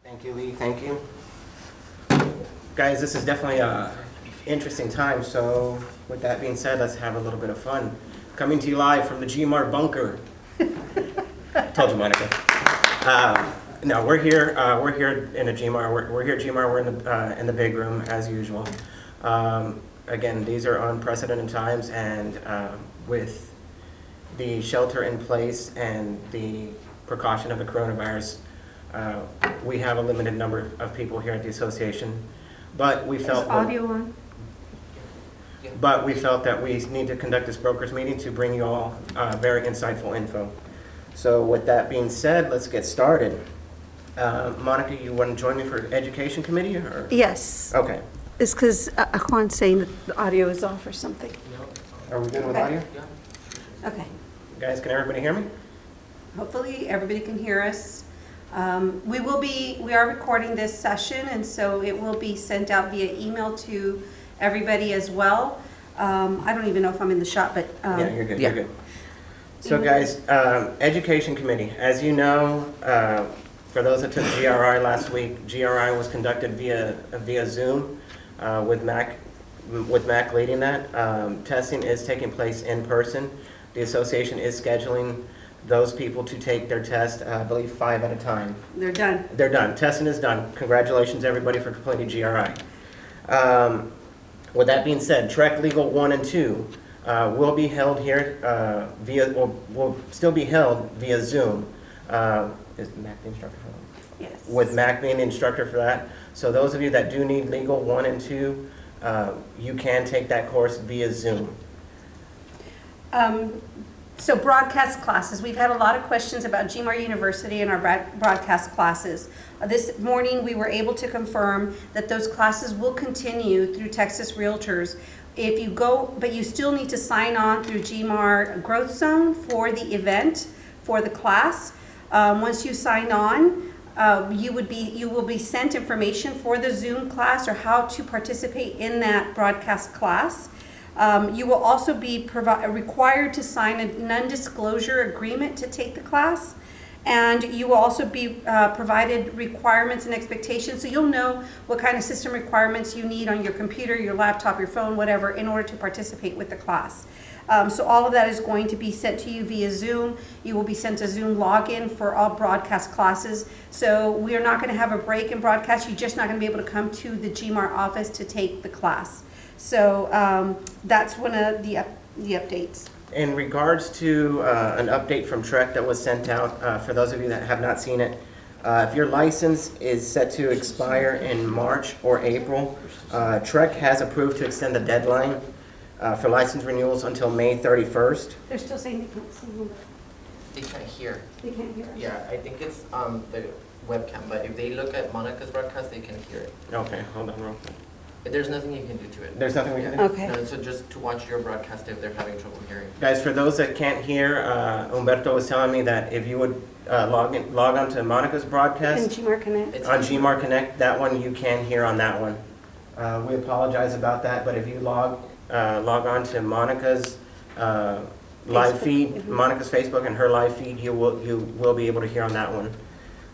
Thank you, Lee. Thank you. Guys, this is definitely a interesting time, so with that being said, let's have a little bit of fun. Coming to you live from the GMAR bunker. Told you, Monica. No, we're here in a GMAR. We're here at GMAR. We're in the big room as usual. Again, these are unprecedented times, and with the shelter in place and the precaution of the coronavirus, we have a limited number of people here at the association, but we felt audio on? But we felt that we need to conduct this brokers meeting to bring you all very insightful info. So with that being said, let's get started. Monica, you want to join me for education committee? Or? Yes. Okay. It's because Juan's saying that the audio is off or something. Are we good with Okay. audio? Yeah. Okay. Guys, can everybody hear me? Hopefully everybody can hear us. We are recording this session, and so it will be sent out via email to everybody as well. I don't even know if I'm in the shot, but Yeah, you're good. yeah. You're good. So guys, education committee, as you know, for those that took GRI last week, GRI was conducted via Zoom with Mac leading that. Testing is taking place in person. The association is scheduling those people to take their test, I believe 5 at a time. They're done. They're done. Testing is done. Congratulations, everybody, for completing GRI. With that being said, Trek Legal 1 and 2 will be held here will still be held via Zoom. Is Mac the instructor for that? Yes. With Mac being the instructor for that. So those of you that do need Legal 1 and 2, you can take that course via Zoom. So broadcast classes, we've had a lot of questions about GMAR University and our broadcast classes. This morning we were able to confirm that those classes will continue through Texas REALTORS. If you go, but you still need to sign on through GMAR Growth Zone for the event, for the class. Once you sign on, you will be sent information for the Zoom class or how to participate in that broadcast class. You will also be required to sign a non-disclosure agreement to take the class, and you will also be provided requirements and expectations, so you'll know what kind of system requirements you need on your computer, your laptop, your phone, whatever, in order to participate with the class. So all of that is going to be sent to you via Zoom. You will be sent a Zoom login for all broadcast classes. So we are not going to have a break in broadcast. You're just not going to be able to come to the GMAR office to take the class. So that's one of the updates. In regards to an update from Trek that was sent out, for those of you that have not seen it, if your license is set to expire in March or April, Trek has approved to extend the deadline for license renewals until May 31st. They're still saying they can't see you. They can't hear. They can't hear us. Yeah, I think it's the webcam, but if they look at Monica's broadcast, they can hear it. Okay, hold on real quick. But there's nothing you can do to it. There's nothing we can do? Okay. No, so just to watch your broadcast if they're having trouble hearing. Guys, for those that can't hear, Humberto was telling me that if you would log on to Monica's And broadcast GMAR Connect. It's on GMAR Connect, that one you can hear on that one. We apologize about that, but if you log on to Monica's live Facebook. feed, Mhm. Monica's Facebook and her live feed, you will be able to hear on that one.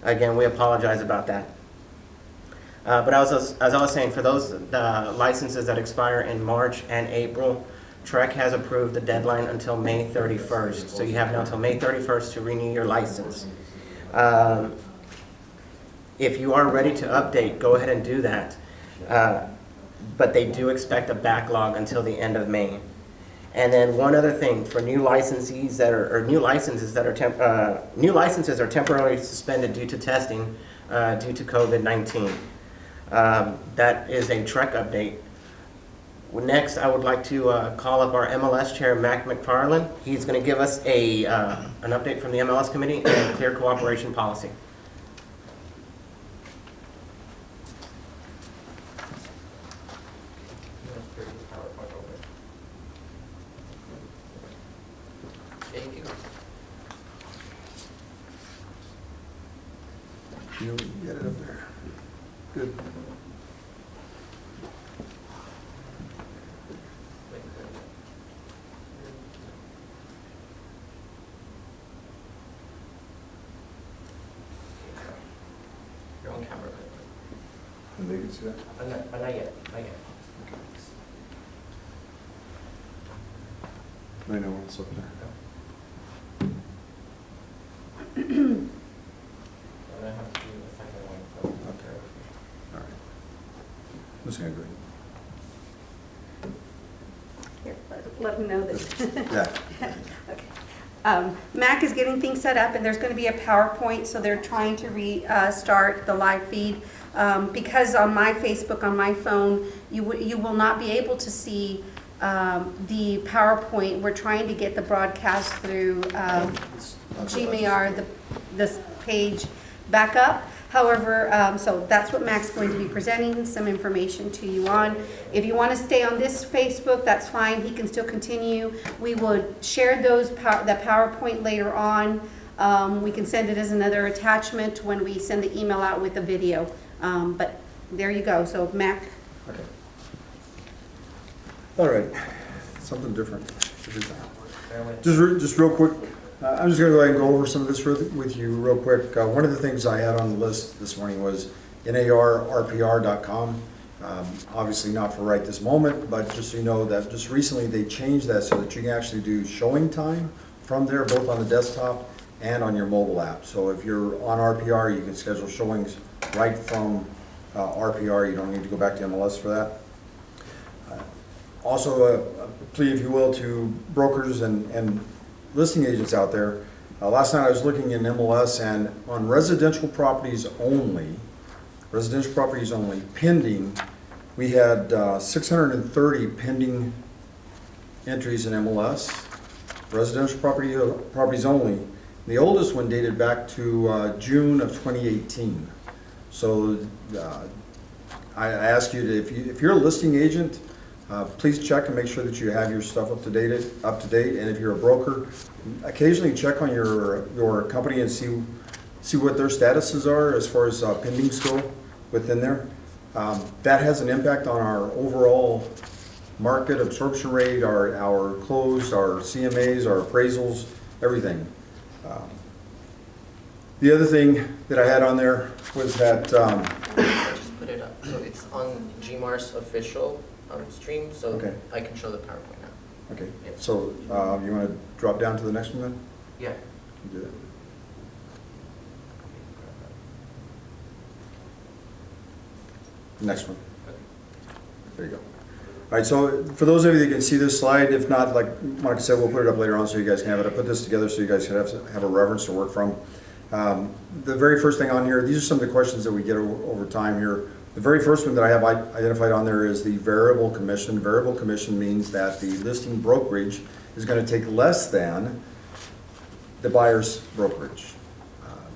Again, we apologize about that. But as I was saying, for those licenses that expire in March and April, Trek has approved the deadline until May 31st. So you have now until May 31st to renew your license. If you are ready to update, go ahead and do that. But they do expect a backlog until the end of May. And then one other thing, for new licensees that are, new licenses are temporarily suspended due to testing due to COVID-19. That is a Trek update. Next, I would like to call up our MLS chair, Mac McFarland. He's going to give us an update from the MLS committee and clear cooperation policy. Yeah, you can go. You get it up there. Good. You're on camera. you see that? Not yet, not yet. I know what's up there. I'm gonna have to do the second one. Okay. All right. I'm just gonna go Here, let them know that. Yeah. Okay. Mac is getting things set up, and there's going to be a PowerPoint, so they're trying to restart the live feed. Because on my Facebook, on my phone, you will not be able to see the PowerPoint. We're trying to get the broadcast through Gmail, this page back up. However, so that's what Mac's going to be presenting some information to you on. If you want to stay on this Facebook, that's fine. He can still continue. We will share that PowerPoint later on. We can send it as another attachment when we send the email out with the video. But there you go. So Mac. Okay. All right, something different. Just real quick, I'm just gonna go ahead and go over some of this with you real quick. One of the things I had on the list this morning was narrpr.com. Obviously not for right this moment, but just so you know that just recently they changed that so that you can actually do showing time from there, both on the desktop and on your mobile app. So if you're on RPR, you can schedule showings right from RPR. You don't need to go back to MLS for that. Also, a plea, if you will, to brokers and listing agents out there. Last night I was looking in MLS, and on residential properties only, pending, we had 630 pending entries in MLS, residential properties only. The oldest one dated back to June of 2018. So I ask you to, if you're a listing agent, please check and make sure that you have your stuff up to date. And if you're a broker, occasionally check on your company and see what their statuses are as far as pendings go within there. That has an impact on our overall market absorption rate, our closed, our CMAs, our appraisals, everything. The other thing that I had on there was that I just put it up, so it's on GMAR's official stream, so Okay. I can show the PowerPoint now. okay. Yeah. So you want to drop down to the next one then? Yeah. Do that. Next one. There you go. All right, so for those of you that can see this slide, if not, like Monica said, we'll put it up later on so you guys can have it. I put this together so you guys can have a reference to work from. The very first thing on here, these are some of the questions that we get over time here. The very first one that I have identified on there is the variable commission. Variable commission means that the listing brokerage is going to take less than the buyer's brokerage.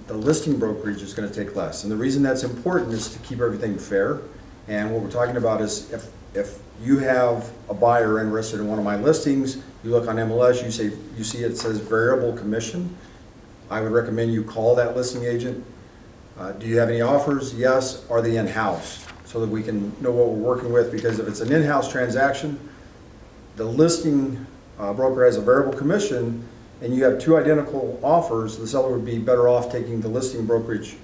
The listing brokerage is going to take less. And the reason that's important is to keep everything fair. And what we're talking about is if you have a buyer interested in one of my listings, you look on MLS, you see it says variable commission. I would recommend you call that listing agent. Do you have any offers? Yes. Are they in-house? So that we can know what we're working with, because if it's an in-house transaction, the listing broker has a variable commission, and you have two identical offers, the seller would be better off taking the listing brokerage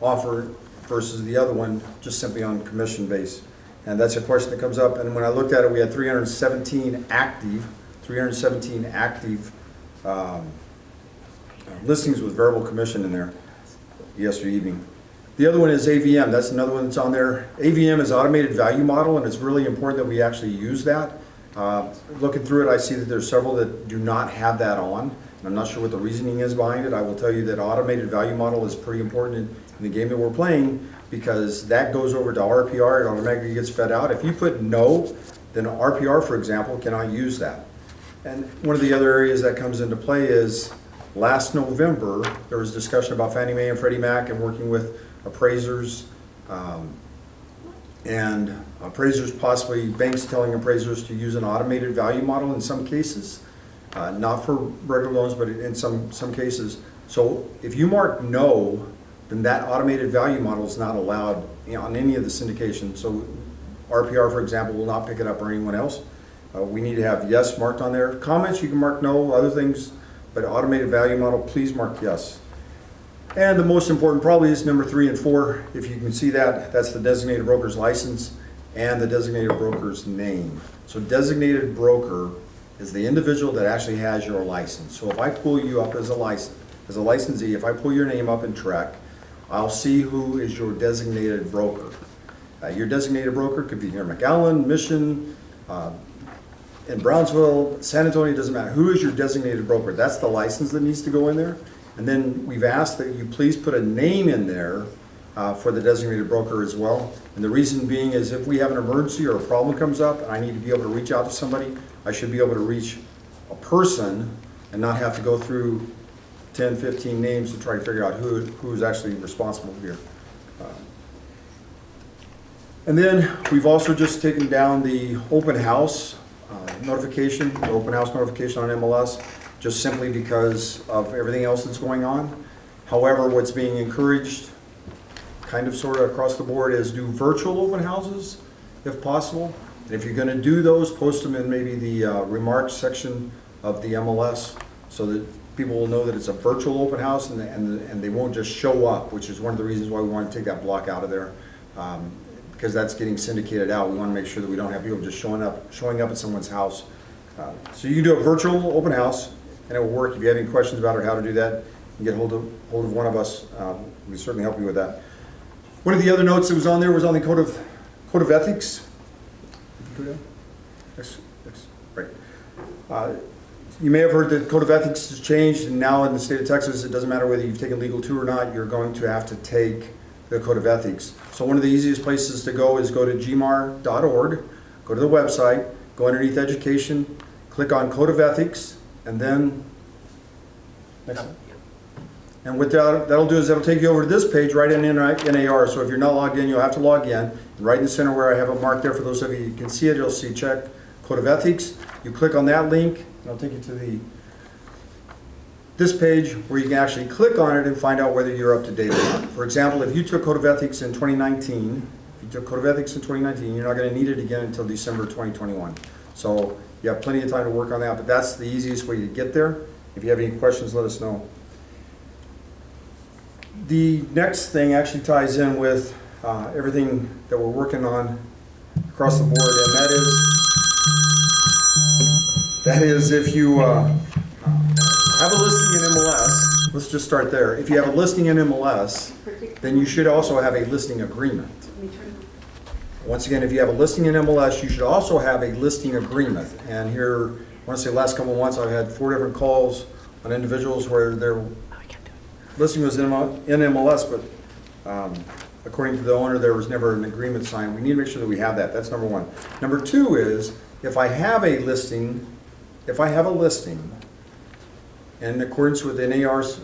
offer versus the other one just simply on commission base. And that's a question that comes up. And when I looked at it, we had 317 active listings with variable commission in there yesterday evening. The other one is AVM. That's another one that's on there. AVM is automated value model, and it's really important that we actually use that. Looking through it, I see that there's several that do not have that on. And I'm not sure what the reasoning is behind it. I will tell you that automated value model is pretty important in the game that we're playing, because that goes over to RPR. It automatically gets fed out. If you put no, then RPR, for example, cannot use that. And one of the other areas that comes into play is last November, there was discussion about Fannie Mae and Freddie Mac and working with appraisers, and appraisers, possibly banks telling appraisers to use an automated value model in some cases, not for regular loans, but in some cases. So if you mark no, then that automated value model is not allowed on any of the syndication. So RPR, for example, will not pick it up, or anyone else. We need to have yes marked on there. Comments, you can mark no, other things, but automated value model, please mark yes. And the most important probably is number 3 and 4. If you can see that, that's the designated broker's license and the designated broker's name. So designated broker is the individual that actually has your license. So if I pull you up as a licensee, if I pull your name up in TREC, I'll see who is your designated broker. Your designated broker could be here in McAllen, Mission, in Brownsville, San Antonio, doesn't matter. Who is your designated broker? That's the license that needs to go in there. And then we've asked that you please put a name in there for the designated broker as well. And the reason being is if we have an emergency or a problem comes up and I need to be able to reach out to somebody, I should be able to reach a person and not have to go through 10, 15 names to try to figure out who's actually responsible here. And then we've also just taken down the open house notification, the open house notification on MLS, just simply because of everything else that's going on. However, what's being encouraged, kind of sort of across the board, is do virtual open houses if possible. And if you're going to do those, post them in maybe the remarks section of the MLS so that people will know that it's a virtual open house and they won't just show up, which is one of the reasons why we want to take that block out of there. Because that's getting syndicated out. We want to make sure that we don't have people just showing up at someone's house. So you can do a virtual open house and it will work. If you have any questions about it, how to do that, you can get hold of one of us. We can certainly help you with that. One of the other notes that was on there was on the code of ethics. Right. You may have heard that code of ethics has changed, and now in the state of Texas, it doesn't matter whether you've taken legal 2 or not, you're going to have to take the code of ethics. So one of the easiest places to go is go to gmar.org, go to the website, go underneath education, click on code of ethics, and then next. And what that'll do is that'll take you over to this page right in NAR. So if you're not logged in, you'll have to log in. And right in the center where I have it marked there, for those of you who can see it, you'll see check code of ethics. You click on that link, and it'll take you to this page where you can actually click on it and find out whether you're up to date or not. For example, if you took code of ethics in 2019, you're not going to need it again until December 2021. So you have plenty of time to work on that, but that's the easiest way to get there. If you have any questions, let us know. The next thing actually ties in with everything that we're working on across the board, and that is if you have a listing in MLS, let's just start there. If you have a listing in MLS, then you should also have a listing agreement. Once again, if you have a listing in MLS, you should also have a listing agreement. And here, I want to say last couple of months, I've had 4 different calls on individuals where their listing was in MLS, but according to the owner, there was never an agreement signed. We need to make sure that we have that. That's number 1. Number 2 is, if I have a listing, in accordance with NAR's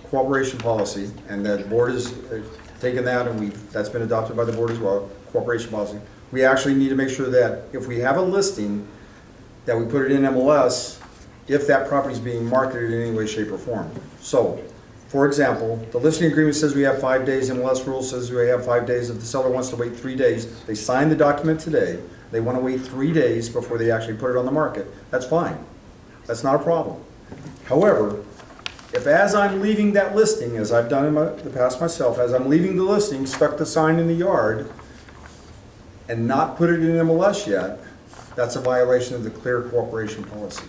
cooperation policy, and the board has taken that, and that's been adopted by the board as well, cooperation policy. We actually need to make sure that if we have a listing, that we put it in MLS if that property is being marketed in any way, shape, or form. So, for example, the listing agreement says we have 5 days, MLS rule says we have 5 days. If the seller wants to wait 3 days, they sign the document today, they want to wait 3 days before they actually put it on the market, that's fine. That's not a problem. However, if as I'm leaving that listing, as I've done in the past myself, as I'm leaving the listing, stuck the sign in the yard, and not put it in MLS yet, that's a violation of the clear cooperation policy.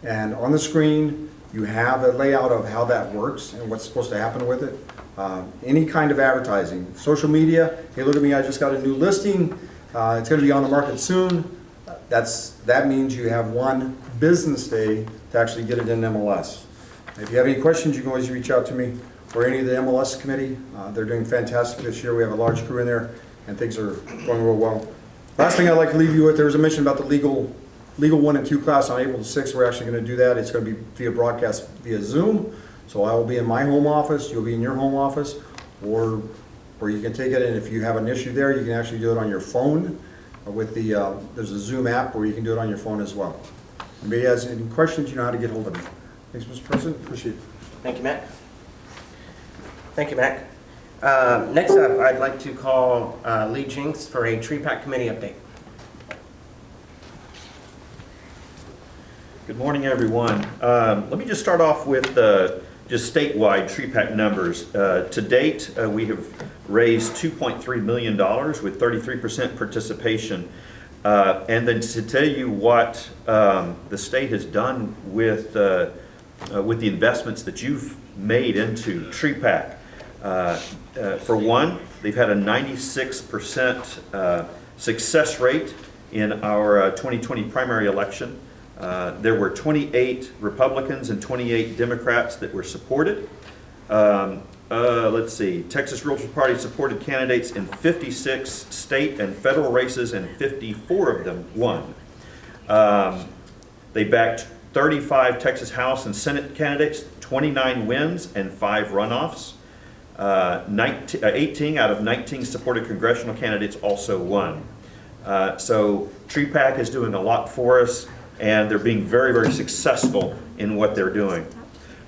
And on the screen, you have a layout of how that works and what's supposed to happen with it. Any kind of advertising, social media, hey, look at me, I just got a new listing, it's going to be on the market soon. That means you have 1 business day to actually get it in MLS. If you have any questions, you can always reach out to me or any of the MLS committee. They're doing fantastic this year. We have a large crew in there, and things are going real well. Last thing I'd like to leave you with, there was a mention about the legal 1 and 2 class on April the 6th. We're actually going to do that. It's going to be via broadcast via Zoom. So I will be in my home office, you'll be in your home office, or you can take it, and if you have an issue there, you can actually do it on your phone with there's a Zoom app where you can do it on your phone as well. If anybody has any questions, you know how to get hold of me. Thanks, Mr. President. Appreciate it. Thank you, Mac. Thank you, Mac. Next up, I'd like to call Lee Jinks for a tree pack committee update. Good morning, everyone. Let me just start off with the just statewide TREPAC numbers. To date, we have raised $2.3 million with 33% participation. And then to tell you what the state has done with the investments that you've made into TREPAC. For one, they've had a 96% success rate in our 2020 primary election. There were 28 Republicans and 28 Democrats that were supported. Let's see, Texas Realtors Party supported candidates in 56 state and federal races, and 54 of them won. They backed 35 Texas House and Senate candidates, 29 wins and 5 runoffs. 18 out of 19 supported congressional candidates also won. So TREPAC is doing a lot for us, and they're being very, very successful in what they're doing.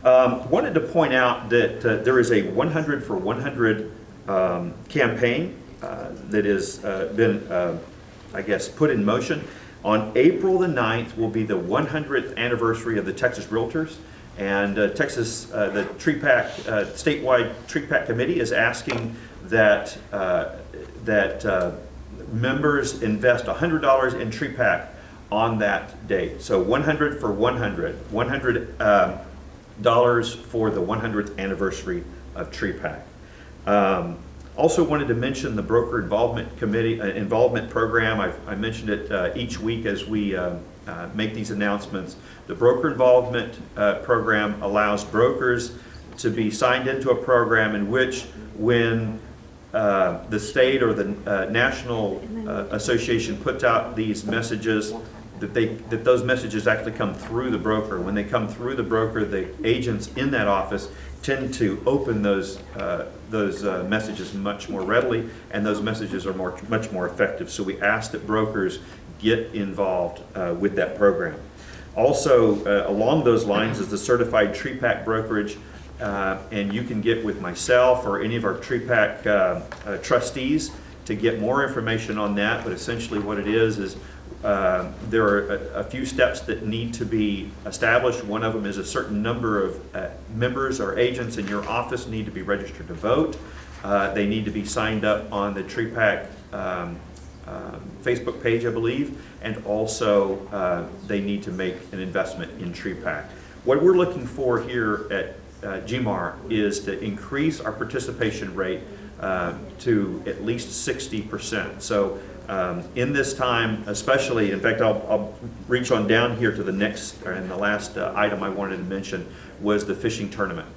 Wanted to point out that there is a 100 for 100 campaign that has been, I guess, put in motion. On April the 9th will be the 100th anniversary of the Texas Realtors, and the TREPAC, statewide TREPAC committee is asking that members invest $100 in TREPAC on that date. So 100 for 100, $100 for the 100th anniversary of TREPAC. Also wanted to mention the broker involvement committee involvement program. I mentioned it each week as we make these announcements. The broker involvement program allows brokers to be signed into a program in which, when the state or the national association puts out these messages, that those messages actually come through the broker. When they come through the broker, the agents in that office tend to open those messages much more readily, and those messages are much more effective. So we ask that brokers get involved with that program. Also, along those lines is the certified TREPAC brokerage, and you can get with myself or any of our TREPAC trustees to get more information on that. But essentially what it is there are a few steps that need to be established. One of them is a certain number of members or agents in your office need to be registered to vote. They need to be signed up on the TREPAC Facebook page, I believe, and also they need to make an investment in TREPAC. What we're looking for here at GMAR is to increase our participation rate to at least 60%. So in this time, especially, in fact, I'll reach on down here to the next, and the last item I wanted to mention was the fishing tournament.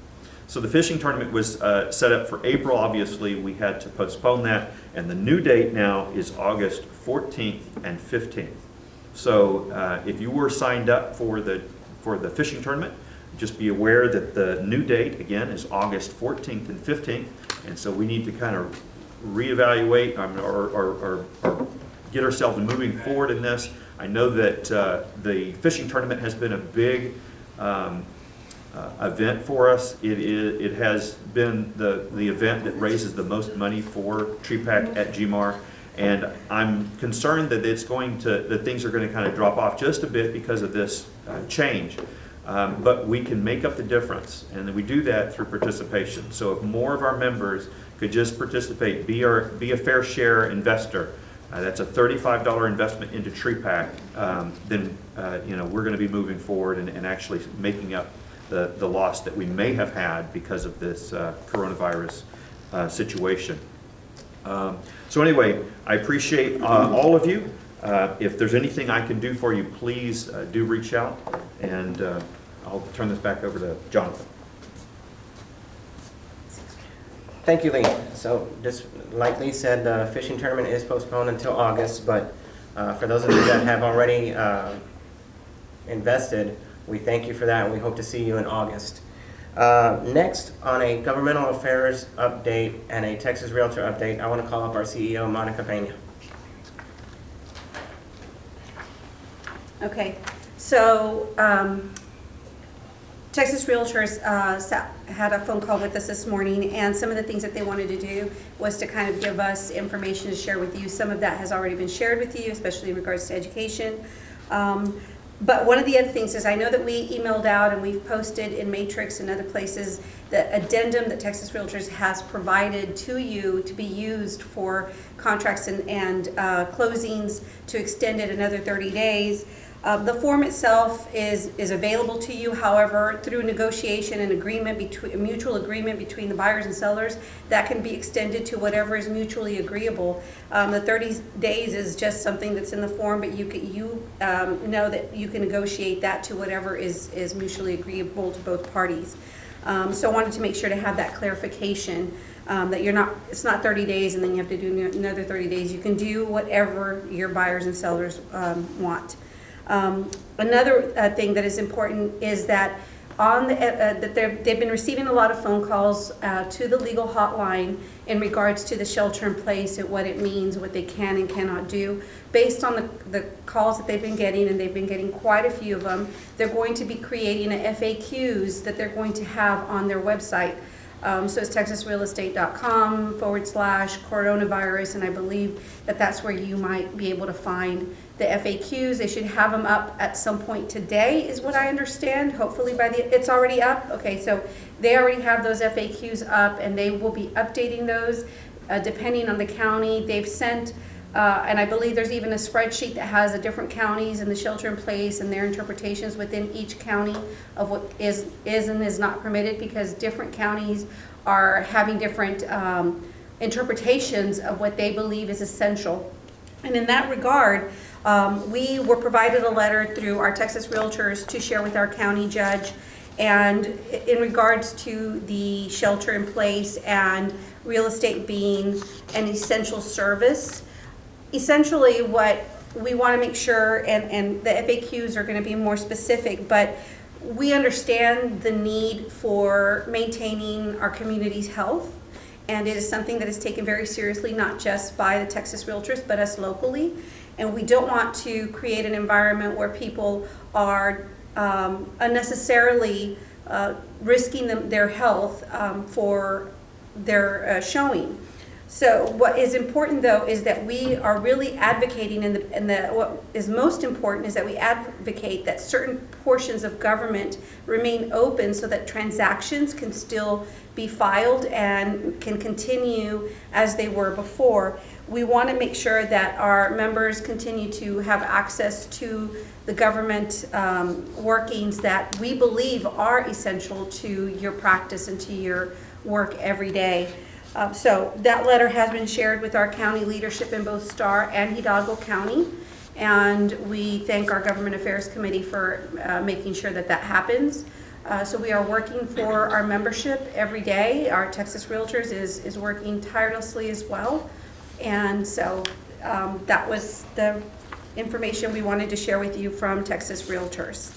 So the fishing tournament was set up for April. Obviously, we had to postpone that, and the new date now is August 14th and 15th. So if you were signed up for the fishing tournament, just be aware that the new date, again, is August 14th and 15th, and so we need to kind of reevaluate or get ourselves moving forward in this. I know that the fishing tournament has been a big event for us. It has been the event that raises the most money for TREPAC at GMAR, and I'm concerned that that things are going to kind of drop off just a bit because of this change. But we can make up the difference, and we do that through participation. So if more of our members could just participate, be a fair share investor, that's a $35 investment into TREPAC, then we're going to be moving forward and actually making up the loss that we may have had because of this coronavirus situation. So anyway, I appreciate all of you. If there's anything I can do for you, please do reach out, and I'll turn this back over to Jonathan. Thank you, Lee. So just like Lee said, the fishing tournament is postponed until August, but for those of you that have already invested, we thank you for that, and we hope to see you in August. Next, on a governmental affairs update and a Texas Realtor update, I want to call up our CEO, Monica Pena. Okay, so Texas Realtors had a phone call with us this morning, and some of the things that they wanted to do was to kind of give us information to share with you. Some of that has already been shared with you, especially in regards to education. But one of the other things is I know that we emailed out and we've posted in Matrix and other places the addendum that Texas Realtors has provided to you to be used for contracts and closings to extend it another 30 days. The form itself is available to you. However, through negotiation and agreement between mutual agreement between the buyers and sellers, that can be extended to whatever is mutually agreeable. The 30 days is just something that's in the form, but you know that you can negotiate that to whatever is mutually agreeable to both parties. So I wanted to make sure to have that clarification, that it's not 30 days and then you have to do another 30 days. You can do whatever your buyers and sellers want. Another thing that is important is that that they've been receiving a lot of phone calls to the legal hotline in regards to the shelter in place and what it means, what they can and cannot do. Based on the calls that they've been getting, and they've been getting quite a few of them, they're going to be creating a FAQs that they're going to have on their website. So it's texasrealestate.com/coronavirus, and I believe that that's where you might be able to find the FAQs. They should have them up at some point today, is what I understand. Hopefully it's already up. Okay, so they already have those FAQs up, and they will be updating those depending on the county. They've sent, and I believe there's even a spreadsheet that has the different counties and the shelter in place and their interpretations within each county of what is and is not permitted, because different counties are having different interpretations of what they believe is essential. And in that regard, we were provided a letter through our Texas Realtors to share with our county judge, and in regards to the shelter in place and real estate being an essential service. Essentially what we want to make sure, and the FAQs are going to be more specific, but we understand the need for maintaining our community's health, and it is something that is taken very seriously, not just by the Texas Realtors, but us locally. And we don't want to create an environment where people are unnecessarily risking their health for their showing. So what is important, though, is that we are really advocating, and what is most important is that we advocate that certain portions of government remain open so that transactions can still be filed and can continue as they were before. We want to make sure that our members continue to have access to the government workings that we believe are essential to your practice and to your work every day. So that letter has been shared with our county leadership in both Starr and Hidalgo County, and we thank our Government Affairs Committee for making sure that that happens. So we are working for our membership every day. Our Texas Realtors is working tirelessly as well. And so that was the information we wanted to share with you from Texas Realtors.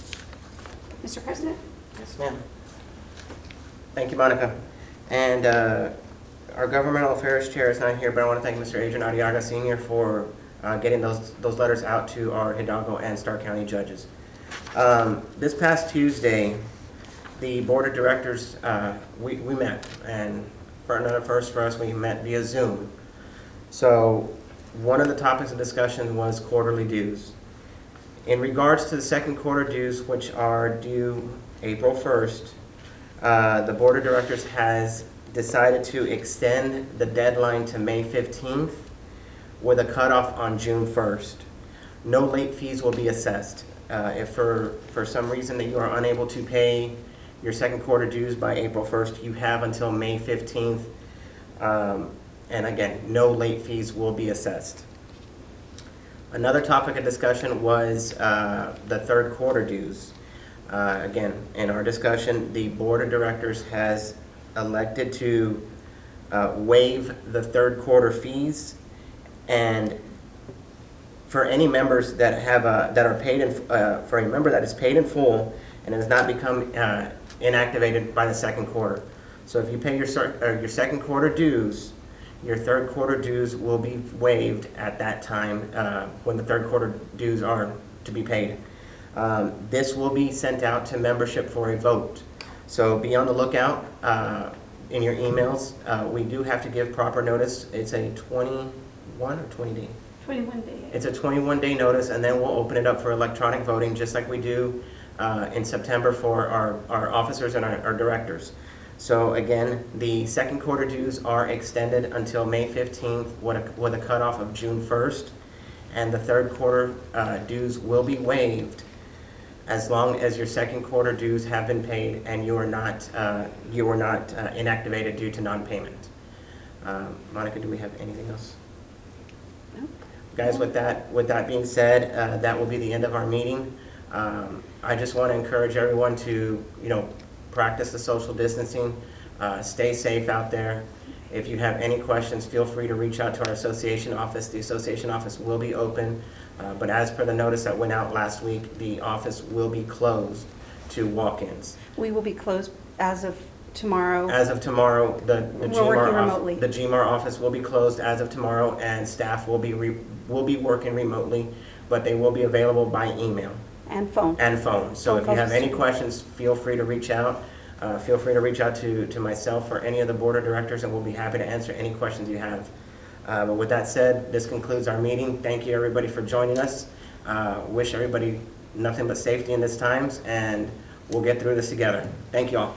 Mr. President? Yes, ma'am. Thank you, Monica. And our governmental affairs chair is not here, but I want to thank Mr. Adrian Arriaga Sr. for getting those letters out to our Hidalgo and Starr County judges. This past Tuesday, the board of directors, we met, and for another first for us, we met via Zoom. So one of the topics of discussion was quarterly dues. In regards to the second quarter dues, which are due April 1st, the board of directors has decided to extend the deadline to May 15th with a cutoff on June 1st. No late fees will be assessed. If for some reason that you are unable to pay your second quarter dues by April 1st, you have until May 15th. And again, no late fees will be assessed. Another topic of discussion was the third quarter dues. Again, in our discussion, the board of directors has elected to waive the third quarter fees, and for any members that have that are paid in for a member that is paid in full and has not become inactivated by the second quarter. So if you pay your second quarter dues, your third quarter dues will be waived at that time when the third quarter dues are to be paid. This will be sent out to membership for a vote. So be on the lookout in your emails. We do have to give proper notice. It's a 21 or 20 day? 21 days. It's a 21-day notice, and then we'll open it up for electronic voting, just like we do in September for our officers and our directors. So again, the second quarter dues are extended until May 15th with a cutoff of June 1st. And the third quarter dues will be waived as long as your second quarter dues have been paid and you were not inactivated due to non-payment. Monica, do we have anything else? No. Guys, with that being said, that will be the end of our meeting. I just want to encourage everyone to, practice the social distancing, stay safe out there. If you have any questions, feel free to reach out to our association office. The association office will be open, but as per the notice that went out last week, the office will be closed to walk-ins. We will be closed as of tomorrow. As of tomorrow, the remotely. GMAR office will be closed as of tomorrow, and staff will be working remotely, but they will be available by email And phone. and phone. So if you have any Phone. questions, feel free to reach out. Feel free to reach out to myself or any of the board of directors, and we'll be happy to answer any questions you have. But with that said, this concludes our meeting. Thank you, everybody, for joining us. Wish everybody nothing but safety in these times, and we'll get through this together. Thank you all.